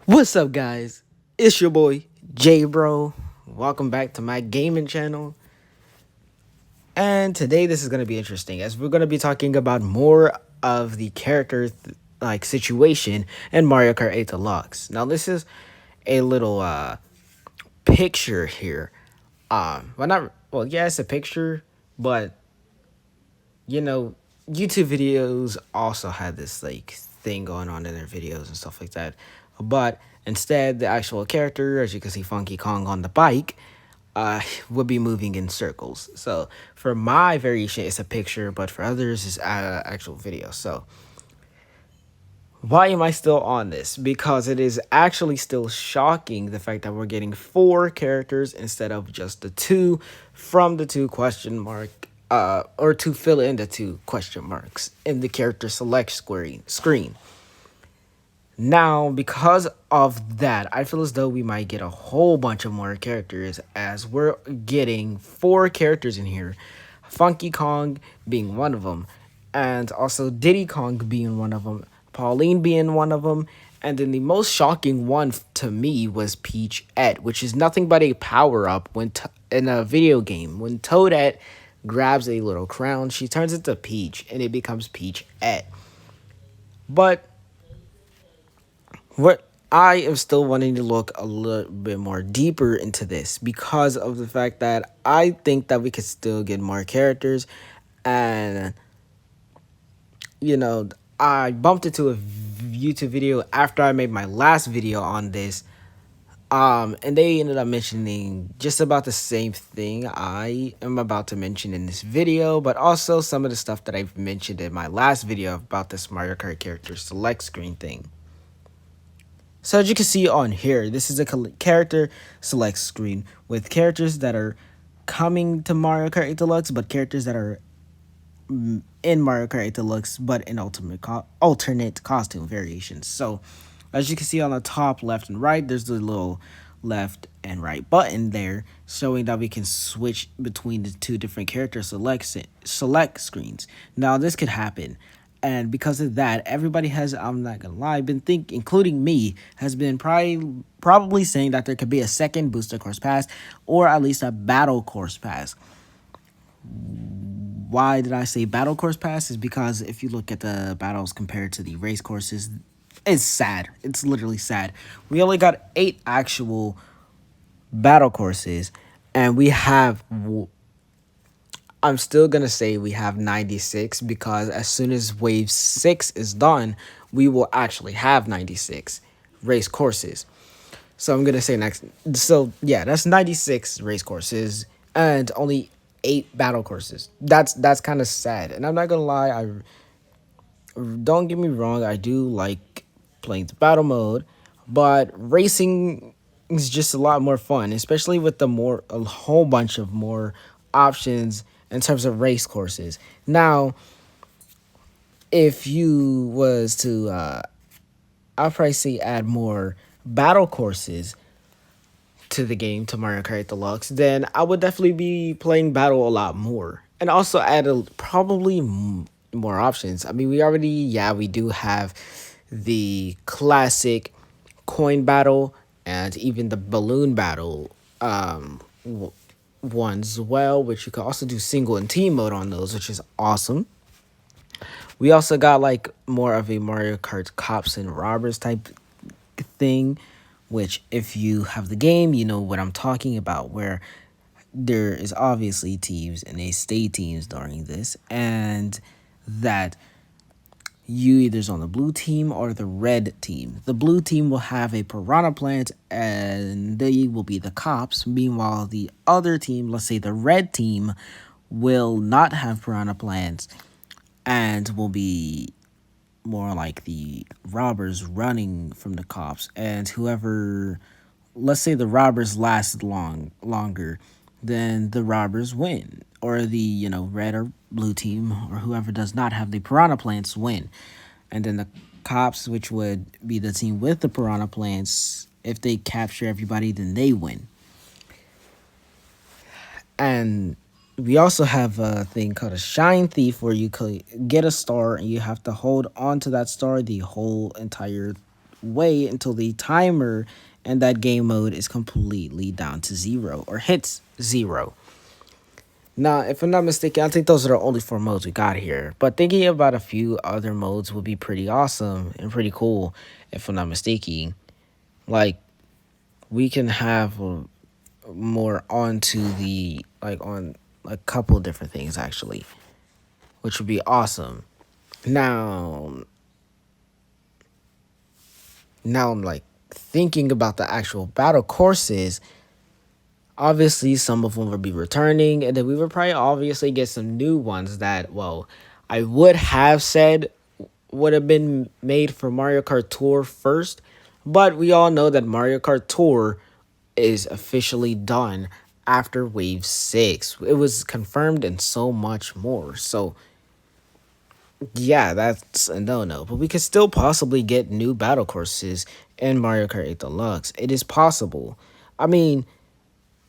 What's up, guys? It's your boy J Bro. Welcome back to my gaming channel. And today this is gonna be interesting as we're gonna be talking about more of the character situation in Mario Kart 8 Deluxe. Now this is a little picture here. Well not well yeah it's a picture, but you know YouTube videos also had this like thing going on in their videos and stuff like that. But instead, the actual character, as you can see, Funky Kong on the bike, would be moving in circles. So for my variation, it's a picture, but for others, it's actual video. So why am I still on this? Because it is actually still shocking the fact that we're getting four characters instead of just the two from the two question mark or to fill in the two question marks in the character select screen. Now, because of that, I feel as though we might get a whole bunch of more characters as we're getting four characters in here. Funky Kong being one of them, and also Diddy Kong being one of them, Pauline being one of them, and then the most shocking one to me was Peachette, which is nothing but a power up in a video game. When Toadette grabs a little crown, she turns into Peach, and it becomes Peachette. But what I am still wanting to look a little bit more deeper into this because of the fact that I think that we could still get more characters. And I bumped into a YouTube video after I made my last video on this. And they ended up mentioning just about the same thing I am about to mention in this video, but also some of the stuff that I've mentioned in my last video about this Mario Kart character select screen thing. So as you can see on here, this is a character select screen with characters that are coming to Mario Kart 8 Deluxe, but characters that are in Mario Kart 8 Deluxe, but in alternate costume variations. So as you can see on the top left and right, there's the little left and right button there showing that we can switch between the two different character select screens. Now this could happen, and because of that, everybody has, I'm not gonna lie, including me, has been probably saying that there could be a second booster course pass or at least a battle course pass. Why did I say battle course pass? Is because if you look at the battles compared to the race courses, it's sad. It's literally sad. We only got 8 actual battle courses, and we have, I'm still gonna say we have 96 because as soon as wave 6 is done, we will actually have 96 race courses. So I'm gonna say next. So yeah, that's 96 race courses and only 8 battle courses. That's kind of sad. And I'm not gonna lie, I don't get me wrong, I do like playing the battle mode, but racing is just a lot more fun, especially with a whole bunch of more options in terms of race courses. Now, if you was to I'll probably say add more battle courses to the game, to Mario Kart Deluxe, then I would definitely be playing battle a lot more, and also add probably more options. I mean, we do have the classic coin battle and even the balloon battle ones as well, which you can also do single and team mode on those, which is awesome. We also got like more of a Mario Kart cops and robbers type thing, which if you have the game, you know what I'm talking about, where there is obviously teams and they stay teams during this, and that you either's on the blue team or the red team. The blue team will have a piranha plant and they will be the cops. Meanwhile, the other team, let's say the red team, will not have piranha plants and will be more like the robbers running from the cops. And whoever, let's say the robbers last longer, then the robbers win, or the red or blue team or whoever does not have the piranha plants win. And then the cops, which would be the team with the piranha plants, if they capture everybody, then they win. And we also have a thing called a shine thief, where you could get a star and you have to hold on to that star the whole entire wait until the timer and that game mode is completely down to zero or hits zero. Now, if I'm not mistaken, I think those are the only four modes we got here. But thinking about a few other modes would be pretty awesome and pretty cool, if I'm not mistaken. Like, we can have more onto the, like, on a couple different things, actually, which would be awesome. Now, now I'm like thinking about the actual battle courses. Obviously, some of them will be returning, and then we would probably obviously get some new ones that, well, I would have said would have been made for Mario Kart Tour first, but we all know that Mario Kart Tour is officially done after Wave 6. It was confirmed and so much more. So, yeah, that's a no-no. But we could still possibly get new battle courses in Mario Kart 8 Deluxe. It is possible. I mean,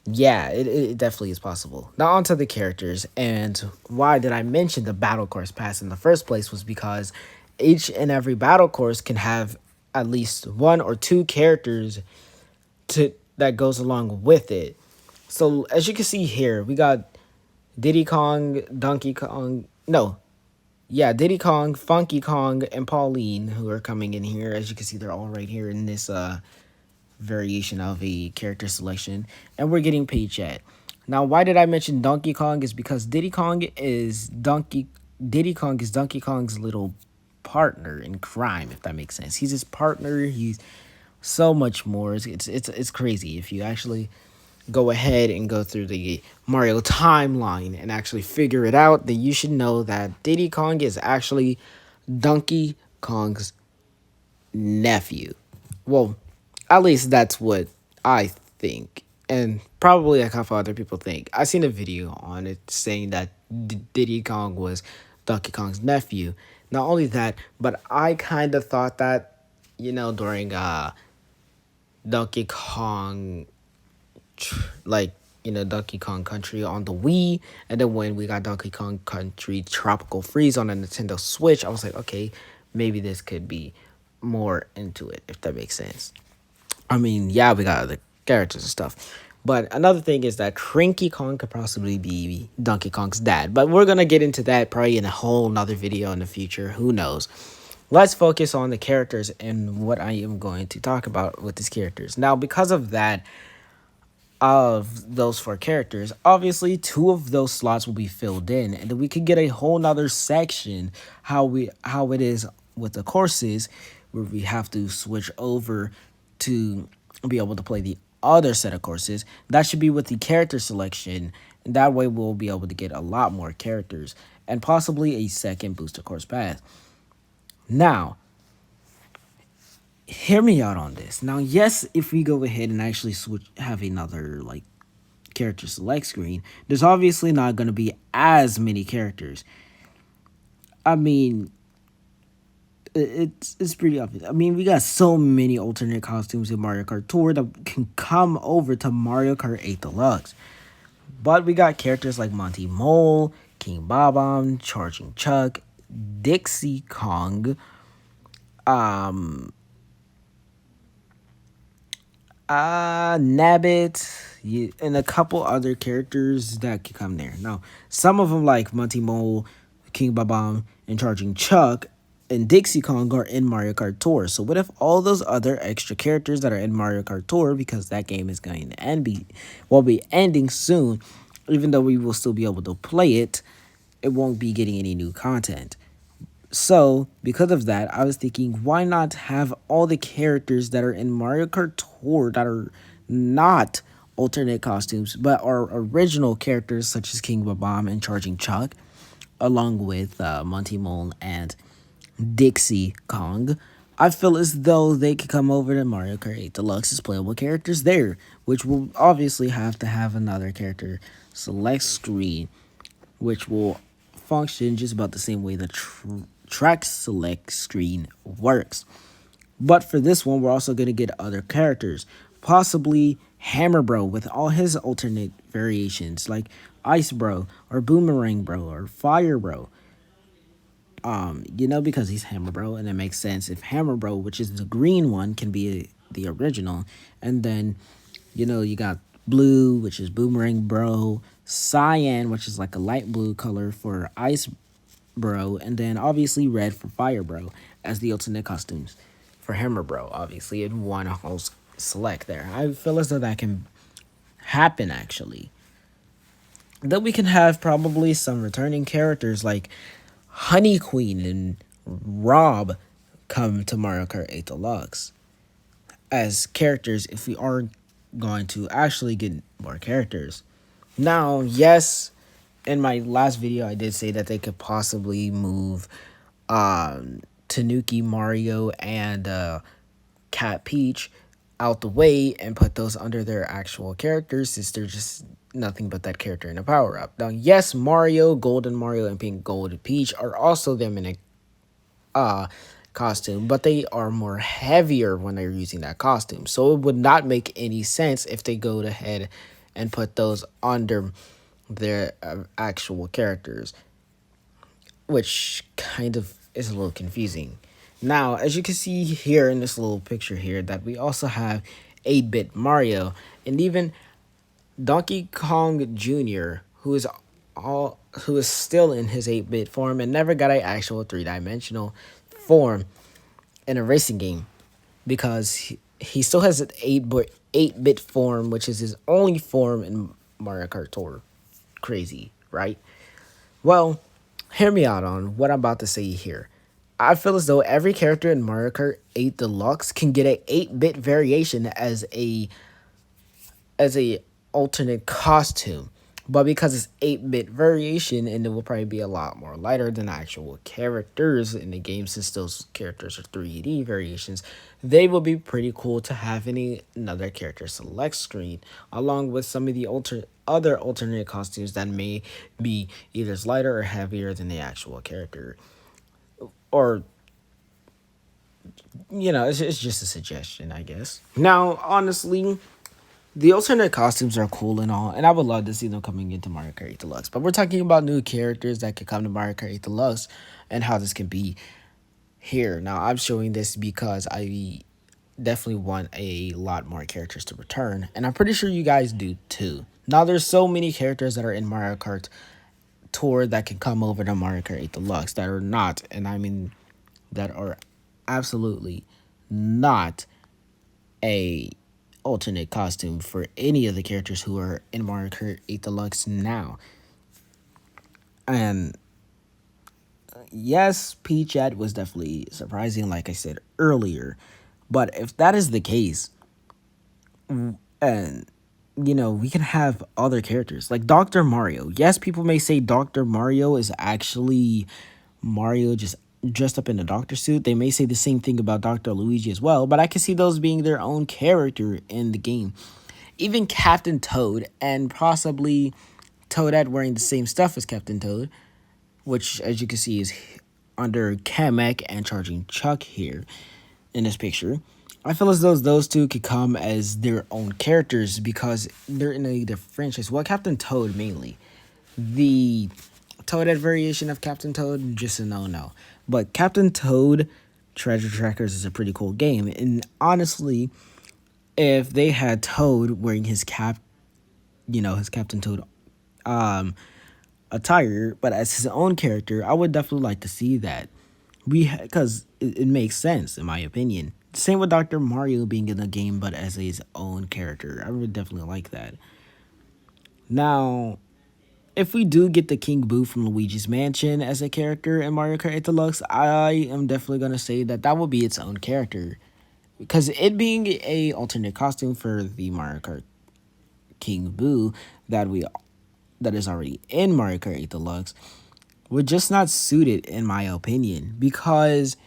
yeah, it definitely is possible. Now onto the characters, and why did I mention the battle course pass in the first place was because each and every battle course can have at least one or two characters to that goes along with it. So as you can see here, we got Diddy Kong, Donkey Kong, no, yeah, Diddy Kong, Funky Kong, and Pauline who are coming in here. As you can see, they're all right here in this variation of a character selection, and we're getting paid chat. Now, why did I mention Donkey Kong? Is because Diddy Kong is Donkey Kong's little partner in crime, if that makes sense. He's his partner. He's so much more. It's crazy if you actually go ahead and go through the Mario timeline and actually figure it out. Then you should know that Diddy Kong is actually Donkey Kong's nephew. Well, at least that's what I think, and probably a couple other people think. I seen a video on it saying that Diddy Kong was Donkey Kong's nephew. Not only that, but I kind of thought that, during Donkey Kong, like, Donkey Kong Country on the Wii, and then when we got Donkey Kong Country Tropical Freeze on the Nintendo Switch, I was like, okay, maybe this could be more into it, if that makes sense. I mean, yeah, we got the characters and stuff. But another thing is that Cranky Kong could possibly be Donkey Kong's dad. But we're going to get into that probably in a whole nother video in the future. Who knows? Let's focus on the characters and what I am going to talk about with these characters. Now, because of that, of those four characters, obviously two of those slots will be filled in, and then we could get a whole nother section how it is with the courses, where we have to switch over to be able to play the other set of courses. That should be with the character selection, and that way we'll be able to get a lot more characters and possibly a second booster course path. Now, hear me out on this. Now, yes, if we go ahead and actually have another like character select screen, there's obviously not going to be as many characters. I mean, it's pretty obvious. I mean, we got so many alternate costumes in Mario Kart Tour that can come over to Mario Kart 8 Deluxe. But we got characters like Monty Mole, King Bob-omb, Charging Chuck, Dixie Kong, Nabbit, and a couple other characters that could come there. Now, some of them like Monty Mole, King Bob-omb, and Charging Chuck, and Dixie Kong are in Mario Kart Tour. So what if all those other extra characters that are in Mario Kart Tour, because that game is going to will be ending soon, even though we will still be able to play it, it won't be getting any new content. So, because of that, I was thinking, why not have all the characters that are in Mario Kart Tour that are not alternate costumes, but are original characters such as King Bob-omb and Charging Chuck, along with Monty Mole and Dixie Kong. I feel as though they could come over to Mario Kart 8 Deluxe as playable characters there, which will obviously have to have another character select screen, which will function just about the same way the track select screen works. But for this one, we're also going to get other characters, possibly Hammer Bro with all his alternate variations, like Ice Bro, or Boomerang Bro, or Fire Bro. Because he's Hammer Bro, and it makes sense if Hammer Bro, which is the green one, can be the original, and then you got blue, which is Boomerang Bro, cyan, which is like a light blue color for Ice Bro, and then obviously red for Fire Bro as the alternate costumes for Hammer Bro, obviously in one whole select there. I feel as though that can happen actually. Then we can have probably some returning characters like Honey Queen and Rob come to Mario Kart 8 Deluxe as characters if we are going to actually get more characters. Now, yes, in my last video I did say that they could possibly move Tanuki Mario and Cat Peach out the way and put those under their actual characters since they're just nothing but that character in a power up. Now, yes, Mario, Golden Mario, and Pink Gold Peach are also them in a costume, but they are more heavier when they're using that costume. So it would not make any sense if they go ahead and put those under their actual characters, which kind of is a little confusing. Now, as you can see here in this little picture here, that we also have 8-bit Mario and even Donkey Kong Jr., who is still in his 8-bit form and never got an actual three-dimensional form in a racing game because he still has an 8-bit form, which is his only form in Mario Kart Tour. Crazy, right? Well, hear me out on what I'm about to say here. I feel as though every character in Mario Kart 8 Deluxe can get an 8-bit variation as a alternate costume. But because it's 8-bit variation and it will probably be a lot more lighter than actual characters in the game since those characters are 3D variations, they will be pretty cool to have in another character select screen along with some of the other alternate costumes that may be either lighter or heavier than the actual character. Or it's just a suggestion, I guess. Now, honestly, the alternate costumes are cool and all, and I would love to see them coming into Mario Kart 8 Deluxe. But we're talking about new characters that could come to Mario Kart 8 Deluxe and how this can be here. Now, I'm showing this because I definitely want a lot more characters to return, and I'm pretty sure you guys do too. Now, there's so many characters that are in Mario Kart Tour that can come over to Mario Kart 8 Deluxe that are not, and I mean that are absolutely not a alternate costume for any of the characters who are in Mario Kart 8 Deluxe now. And yes, Peachette was definitely surprising, like I said earlier. But if that is the case, and we can have other characters like Dr. Mario. Yes, people may say Dr. Mario is actually Mario just dressed up in a doctor suit. They may say the same thing about Dr. Luigi as well, but I can see those being their own character in the game. Even Captain Toad and possibly Toadette wearing the same stuff as Captain Toad, which as you can see is under Kamek and Charging Chuck here in this picture. I feel as though those two could come as their own characters because they're in a different franchise. Well, Captain Toad mainly. The Toadette variation of Captain Toad, just a no-no. But Captain Toad Treasure Trackers is a pretty cool game. And honestly, if they had Toad wearing his his Captain Toad attire, but as his own character, I would definitely like to see that. Because it makes sense, in my opinion. Same with Dr. Mario being in the game, but as his own character. I would definitely like that. Now, if we do get the King Boo from Luigi's Mansion as a character in Mario Kart 8 Deluxe, I am definitely going to say that will be its own character. Because it being a alternate costume for the Mario Kart King Boo that is already in Mario Kart 8 Deluxe would just not suit it, in my opinion. Because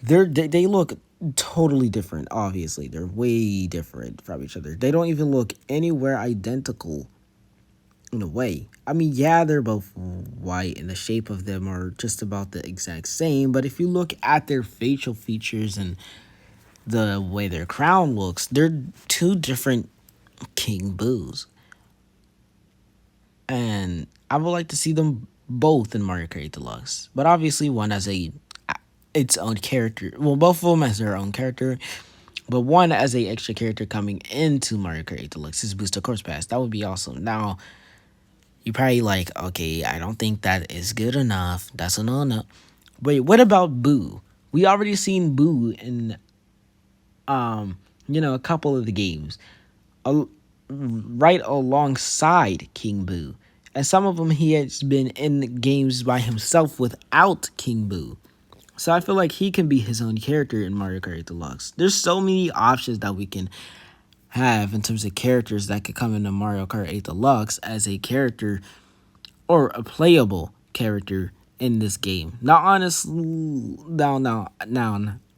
they look totally different. Obviously, they're way different from each other. They don't even look anywhere identical in a way. I mean, yeah, they're both white and the shape of them are just about the exact same, but if you look at their facial features and the way their crown looks, they're two different King Boos. And I would like to see them both in Mario Kart 8 Deluxe, but obviously one as a its own character. Well, both of them as their own character, but one as a extra character coming into Mario Kart 8 Deluxe is Booster Course Pass. That would be awesome. Now, you probably like, okay, I don't think that is good enough. That's a no. Wait, what about Boo? We already seen Boo in a couple of the games, al- right alongside King Boo. And some of them he has been in games by himself without King Boo. So I feel like he can be his own character in Mario Kart 8 Deluxe. There's so many options that we can have in terms of characters that could come into Mario Kart 8 Deluxe as a character or a playable character in this game. Now, honestly, now,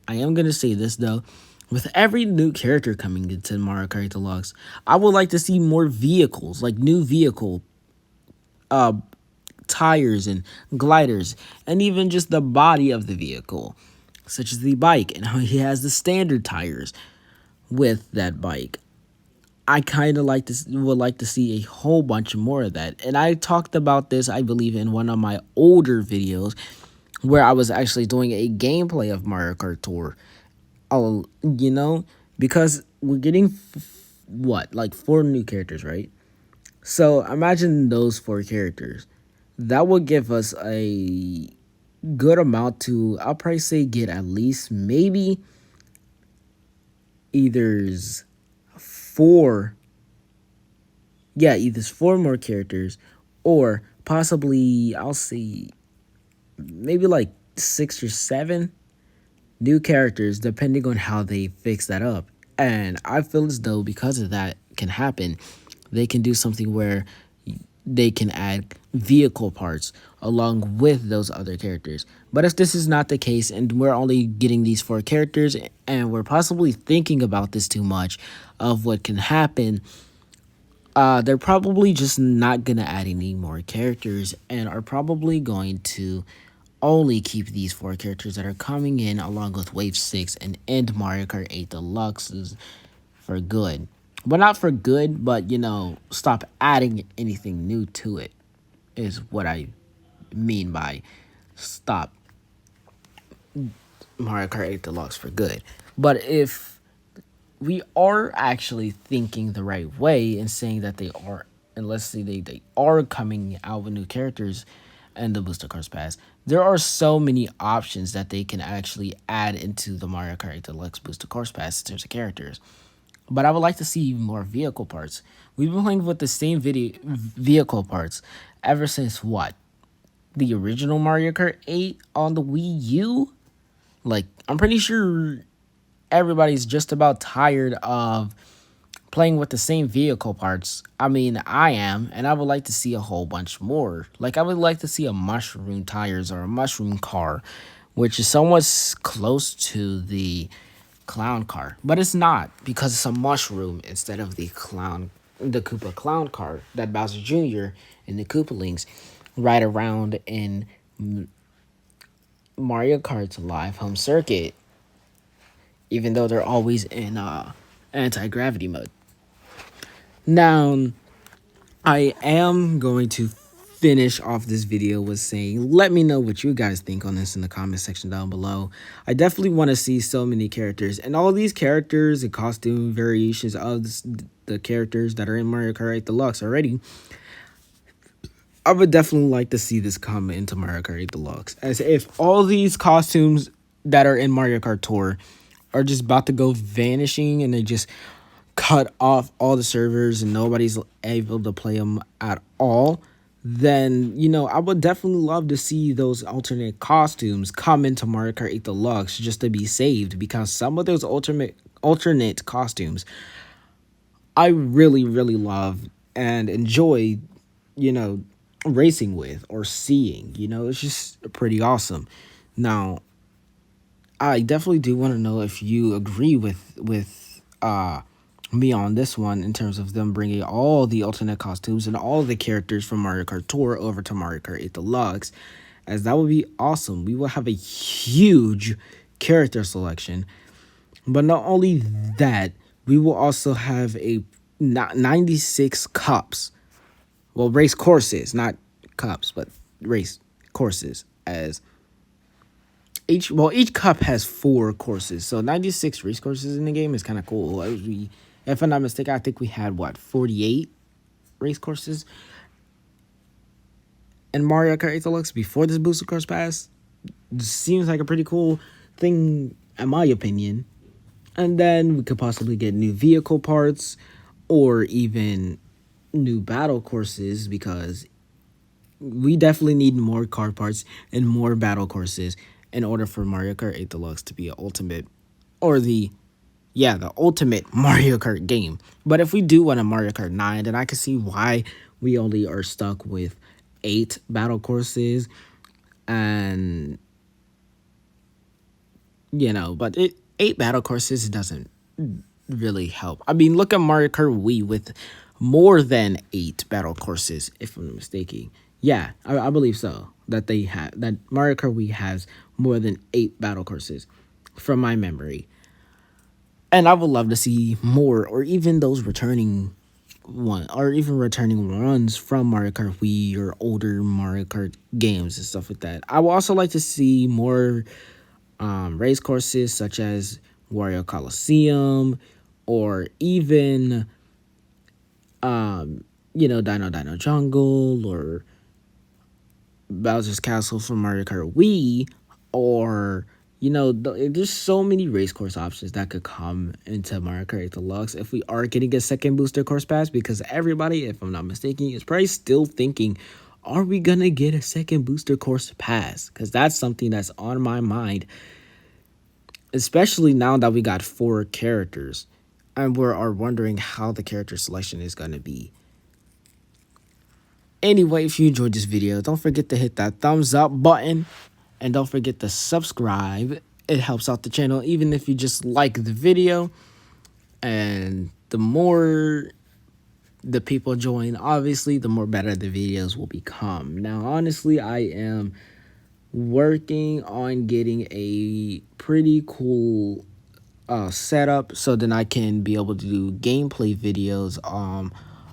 I am gonna say this though. With every new character coming into Mario Kart Deluxe, I would like to see more vehicles, like new vehicle uh, tires and gliders, and even just the body of the vehicle, such as the bike and how he has the standard tires with that bike. I kind of would like to see a whole bunch more of that. And I talked about this, I believe, in one of my older videos where I was actually doing a gameplay of Mario Kart Tour. Oh, because we're getting what, like four new characters, right? So imagine those four characters. That would give us a good amount to, I'll probably say, get at least maybe either four, yeah, either four more characters or possibly, I'll say, maybe like six or seven new characters, depending on how they fix that up. And I feel as though because of that can happen, they can do something where they can add vehicle parts along with those other characters. But if this is not the case and we're only getting these four characters and we're possibly thinking about this too much of what can happen, they're probably just not gonna add any more characters and are probably going to only keep these four characters that are coming in along with Wave 6 and end Mario Kart 8 Deluxes for good. But not for good, but stop adding anything new to it is what I mean by stop Mario Kart 8 Deluxe for good. But if we are actually thinking the right way and saying that they are, and let's say they are coming out with new characters and the Booster Cards Pass, there are so many options that they can actually add into the Mario Kart 8 Deluxe Booster Cards Pass in terms of characters. But I would like to see more vehicle parts. We've been playing with the same vehicle parts ever since what? The original Mario Kart 8 on the Wii U? Like, I'm pretty sure everybody's just about tired of playing with the same vehicle parts. I mean, I am, and I would like to see a whole bunch more. Like, I would like to see a mushroom tires or a mushroom car, which is somewhat close to the clown car, but it's not because it's a mushroom instead of the Koopa clown car that Bowser Jr. and the Koopalings ride around in Mario Kart's live home circuit, even though they're always in anti-gravity mode. Now, I am going to finish off this video with saying, let me know what you guys think on this in the comment section down below. I definitely want to see so many characters, and all these characters and costume variations of the characters that are in Mario Kart 8 Deluxe already. I would definitely like to see this come into Mario Kart 8 Deluxe, as if all these costumes that are in Mario Kart Tour are just about to go vanishing and they just cut off all the servers and nobody's able to play them at all, then I would definitely love to see those alternate costumes come into Mario Kart 8 Deluxe just to be saved, because some of those alternate costumes I really really love and enjoy racing with or seeing. It's just pretty awesome. Now, I definitely do want to know if you agree with me on this one in terms of them bringing all the alternate costumes and all the characters from Mario Kart Tour over to Mario Kart 8 Deluxe, as that would be awesome. We will have a huge character selection, but not only that, we will also have a 96 cups. Well, race courses, not cups, but race courses as each cup has 4 courses, so 96 race courses in the game is kind of cool. If I'm not mistaken, I think we had 48 race courses in Mario Kart 8 Deluxe before this booster course pass. Seems like a pretty cool thing in my opinion. And then we could possibly get new vehicle parts or even new battle courses, because we definitely need more car parts and more battle courses in order for Mario Kart 8 Deluxe to be an ultimate, or the ultimate Mario Kart game. But if we do want a Mario Kart 9, then I can see why we only are stuck with 8 battle courses. And but 8 battle courses doesn't really help. I mean, look at Mario Kart Wii with more than 8 battle courses, if I'm not mistaken. Yeah, I believe so. That Mario Kart Wii has more than 8 battle courses, from my memory. And I would love to see more, or even those returning runs from Mario Kart Wii or older Mario Kart games and stuff like that. I would also like to see more race courses such as Wario Coliseum, or even Dino Jungle, or Bowser's Castle from Mario Kart Wii, or there's so many race course options that could come into Mario Kart 8 Deluxe if we are getting a second booster course pass, because everybody, if I'm not mistaken, is probably still thinking, are we gonna get a second booster course pass? Because that's something that's on my mind, especially now that we got 4 characters and we're wondering how the character selection is gonna be. Anyway, if you enjoyed this video, don't forget to hit that thumbs up button, and don't forget to subscribe. It helps out the channel, even if you just like the video. And the more the people join, obviously, the more better the videos will become. Now, honestly, I am working on getting a pretty cool setup, so then I can be able to do gameplay videos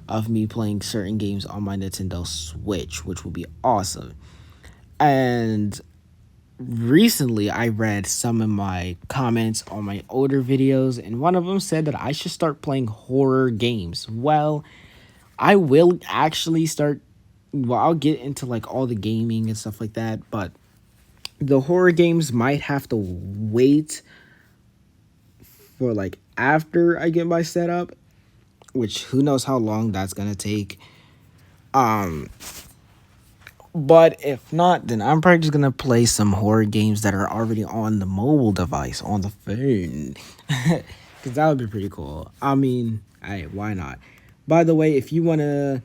of me playing certain games on my Nintendo Switch, which will be awesome. And recently I read some of my comments on my older videos, and one of them said that I should start playing horror games. Well, I will actually start, I'll get into like all the gaming and stuff like that, but the horror games might have to wait for like after I get my setup, which who knows how long that's gonna take. But if not, then I'm probably just gonna play some horror games that are already on the mobile device, on the phone. Because that would be pretty cool. I mean, hey, why not? By the way, if you wanna,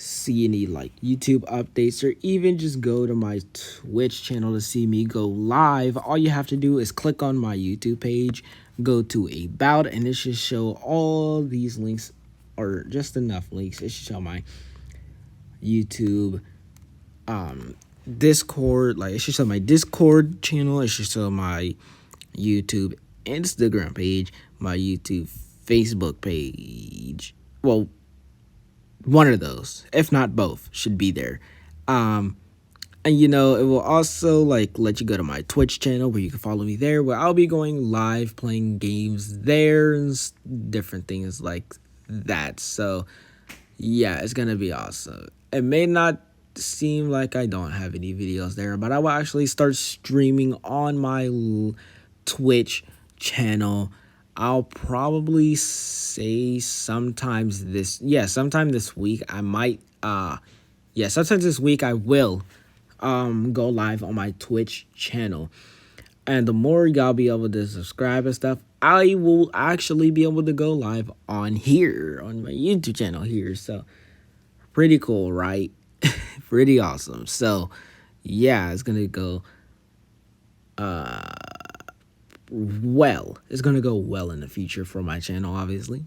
see any like YouTube updates, or even just go to my Twitch channel to see me go live, all you have to do is click on my YouTube page, go to About, and it should show all these links, or just enough links. It should show my YouTube Discord, like it should show my Discord channel, it should show my YouTube Instagram page, my YouTube Facebook page. Well, one of those, if not both, should be there. And it will also like let you go to my Twitch channel, where you can follow me there, where I'll be going live playing games there and different things like that. So yeah, it's gonna be awesome. It may not seem like I don't have any videos there, but I will actually start streaming on my Twitch channel. I'll probably say sometime this week I might sometime this week I will go live on my Twitch channel. And the more y'all be able to subscribe and stuff, I will actually be able to go live on here, on my YouTube channel here. So pretty cool, right? Pretty awesome. So yeah, it's gonna go it's gonna go well in the future for my channel, obviously.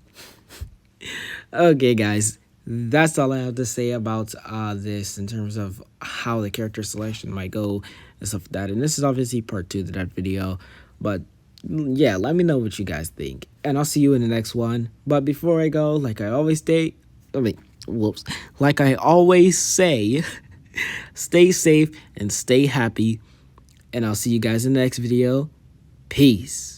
Okay, guys, that's all I have to say about this in terms of how the character selection might go and stuff like that. And this is obviously part 2 to that video, but yeah, let me know what you guys think, and I'll see you in the next one. But before I go, like I always say, Stay safe and stay happy. And I'll see you guys in the next video. Peace.